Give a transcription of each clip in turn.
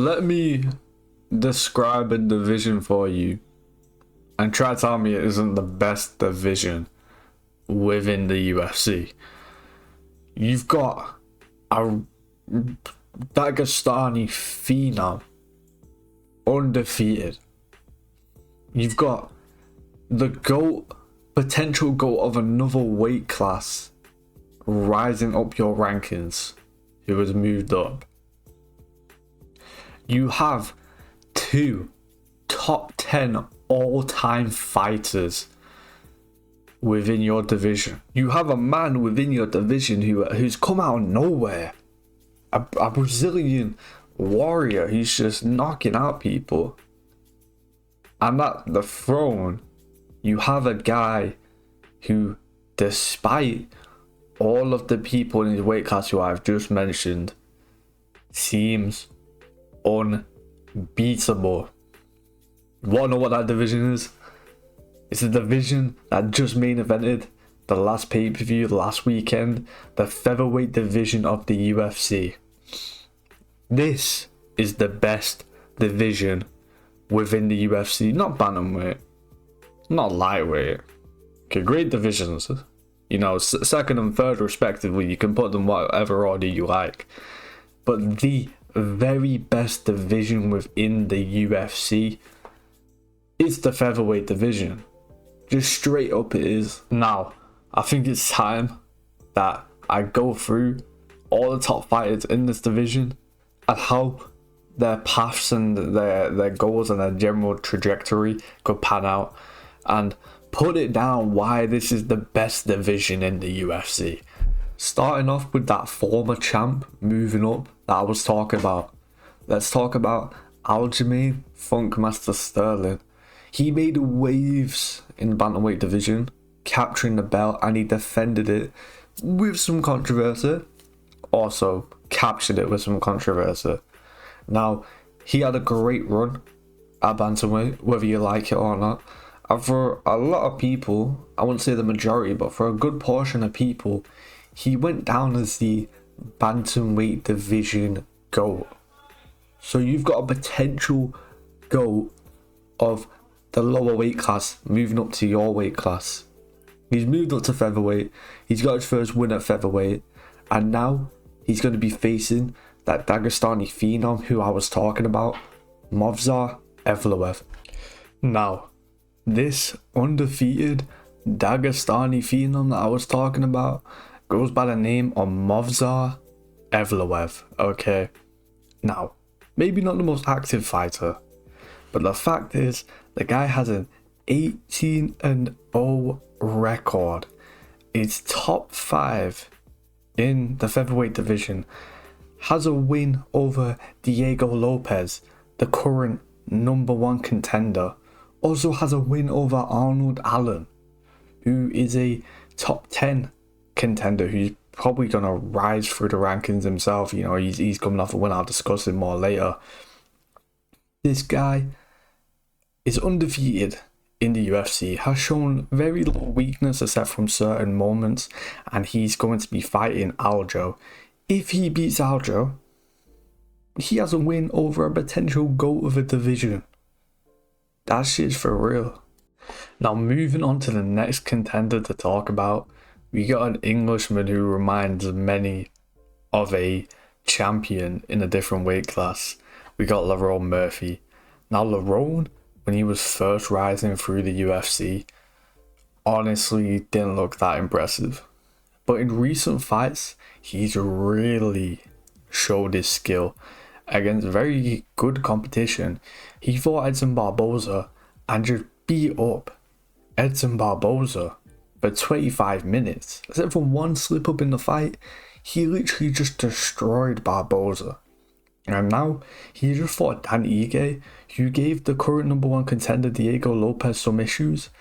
let me describe a division for you and try to tell me it isn't the best division within the UFC. You've got a Dagestani phenom, undefeated. You've got the potential GOAT of another weight class rising up your rankings, who has moved up. You have two top 10 all-time fighters within your division. You have a man within your division who's come out of nowhere. A Brazilian warrior who's just knocking out people. And at the throne, you have a guy who, despite all of the people in his weight class who I've just mentioned, seems unbeatable. You wanna know what that division is? It's a division that just main evented the last pay-per-view last weekend, the featherweight division of the UFC. This is the best division within the UFC, not bantamweight, not lightweight. Okay, great divisions, you know, second and third respectively, you can put them whatever order you like. But the very best division within the UFC is the featherweight division. Just straight up it is. Now, I think it's time that I go through all the top fighters in this division and how their paths and their goals and their general trajectory could pan out, and put it down why this is the best division in the UFC. Starting off with that former champ moving up that I was talking about. Let's talk about Aljamain Funkmaster Sterling. He made waves in the bantamweight division, capturing the belt, and he defended it with some controversy. Also captured it with some controversy. Now, he had a great run at bantamweight, whether you like it or not. And for a lot of people, I wouldn't say the majority, but for a good portion of people, he went down as the bantamweight division GOAT. So you've got a potential GOAT of the lower weight class moving up to your weight class. He's moved up to featherweight. He's got his first win at featherweight, and now he's going to be facing that Dagestani phenom who I was talking about, Movsar Evloev. Now, this undefeated Dagestani phenom that I was talking about goes by the name of Movsar Evloev. Okay, now, maybe not the most active fighter, but the fact is, the guy has an 18-0 record. It's top 5 in the featherweight division. Has a win over Diego Lopes, the current #1 contender. Also has a win over Arnold Allen, who is a top 10 contender who's probably going to rise through the rankings himself. You know, he's coming off a win. I'll discuss it more later. This guy is undefeated in the UFC, has shown very little weakness except from certain moments, and he's going to be fighting Aljo. If he beats Aljo, he has a win over a potential GOAT of a division. That shit's for real. Now, moving on to the next contender to talk about, we got an Englishman who reminds many of a champion in a different weight class. We got Lerone Murphy. Now, Lerone, when he was first rising through the UFC, honestly didn't look that impressive. But in recent fights, he's really showed his skill against very good competition. He fought Edson Barboza and just beat up Edson Barboza for 25 minutes. Except for one slip up in the fight, he literally just destroyed Barboza. And now he just fought Dan Ige, who gave the current #1 contender Diego Lopes some issues.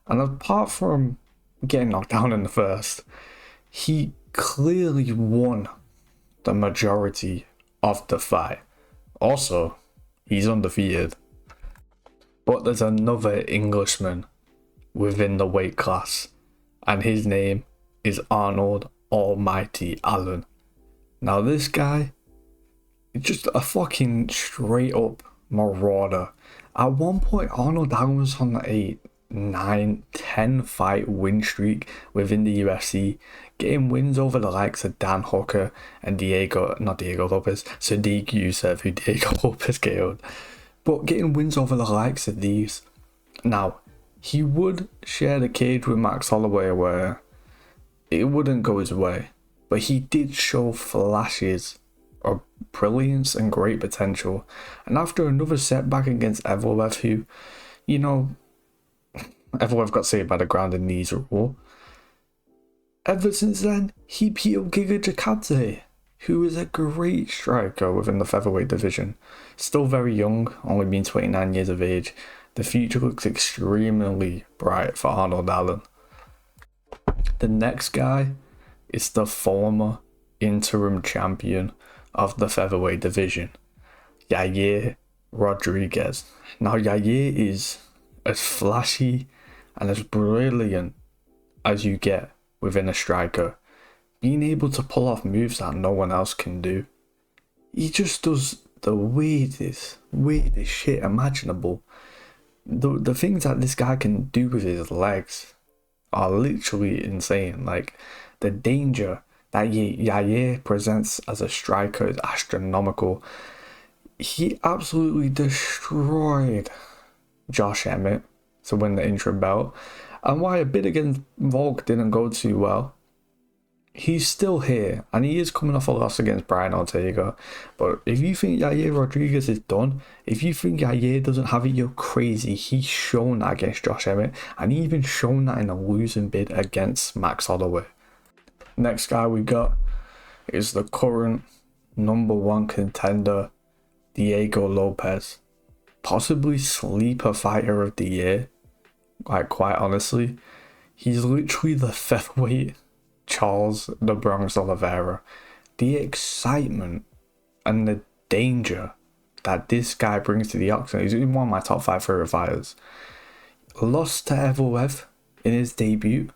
And apart from getting knocked down in the first, he clearly won the majority of the fight. Also, he's undefeated. But there's another Englishman within the weight class, and his name is Arnold Almighty Allen. Now, this guy just a fucking straight up marauder. At one point, Arnold Allen was on a 9-10 fight win streak within the UFC, getting wins over the likes of Dan Hooker and not Diego Lopes, Sadiq Youssef, who Diego Lopes KO'd, but getting wins over the likes of these. Now, he would share the cage with Max Holloway where it wouldn't go his way, but he did show flashes of brilliance and great potential. And after another setback against Evloev, who, you know, Evloev got saved by the grounded knees rule. Ever since then, he beat up Giga Chikadze, who is a great striker within the featherweight division. Still very young, only being 29 years of age. The future looks extremely bright for Arnold Allen. The next guy is the former interim champion of the featherweight division, Yair Rodriguez. Now, Yair is as flashy and as brilliant as you get within a striker, being able to pull off moves that no one else can do. He just does the weirdest shit imaginable. The things that this guy can do with his legs are literally insane. Like, the danger that Yair presents as a striker is astronomical. He absolutely destroyed Josh Emmett to win the interim belt, and why a bid against Volk didn't go too well, he's still here, and he is coming off a loss against Brian Ortega. But if you think Yair Rodriguez is done, if you think Yair doesn't have it, you're crazy. He's shown that against Josh Emmett, and he even shown that in a losing bid against Max Holloway. Next guy we got is the current #1 contender, Diego Lopes. Possibly sleeper fighter of the year. Like, quite honestly, he's literally the featherweight Charles the Bronx Oliveira. The excitement and the danger that this guy brings to the octagon. He's one of my top 5 favorite fighters. Lost to Evloev in his debut,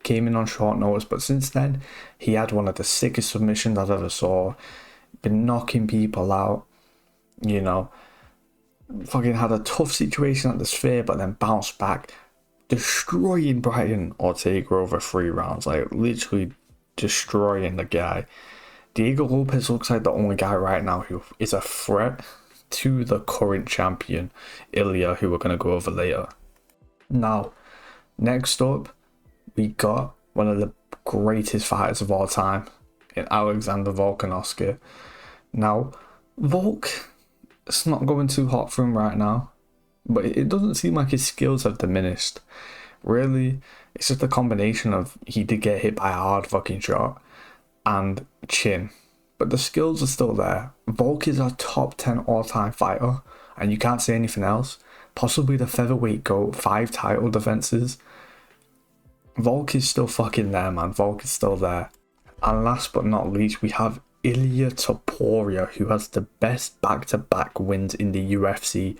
came in on short notice, but since then he had one of the sickest submissions I've ever saw. Been knocking people out, you know. Fucking had a tough situation at the Sphere, but then bounced back, destroying Brian Ortega over 3 rounds, like literally destroying the guy. Diego Lopes looks like the only guy right now who is a threat to the current champion, Ilya, who we're going to go over later. Now, next up, we got one of the greatest fighters of all time in Alexander Volkanovski. Now, Volk, it's not going too hot for him right now, but it doesn't seem like his skills have diminished. Really, it's just a combination of he did get hit by a hard fucking shot and chin, but the skills are still there. Volk is a top 10 all-time fighter, and you can't say anything else. Possibly the featherweight GOAT, 5 title defenses. Volk is still fucking there, man. Volk is still there. And last but not least, we have Ilia Topuria, who has the best back-to-back wins in the UFC.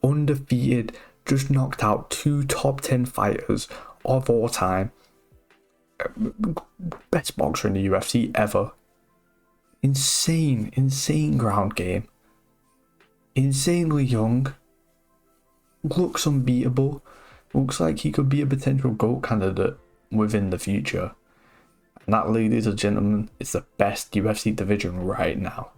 Undefeated, just knocked out 2 top 10 fighters of all time. Best boxer in the UFC ever. Insane ground game. Insanely young. Looks unbeatable. Looks like he could be a potential GOAT candidate within the future. And that, ladies and gentlemen, is the best UFC division right now.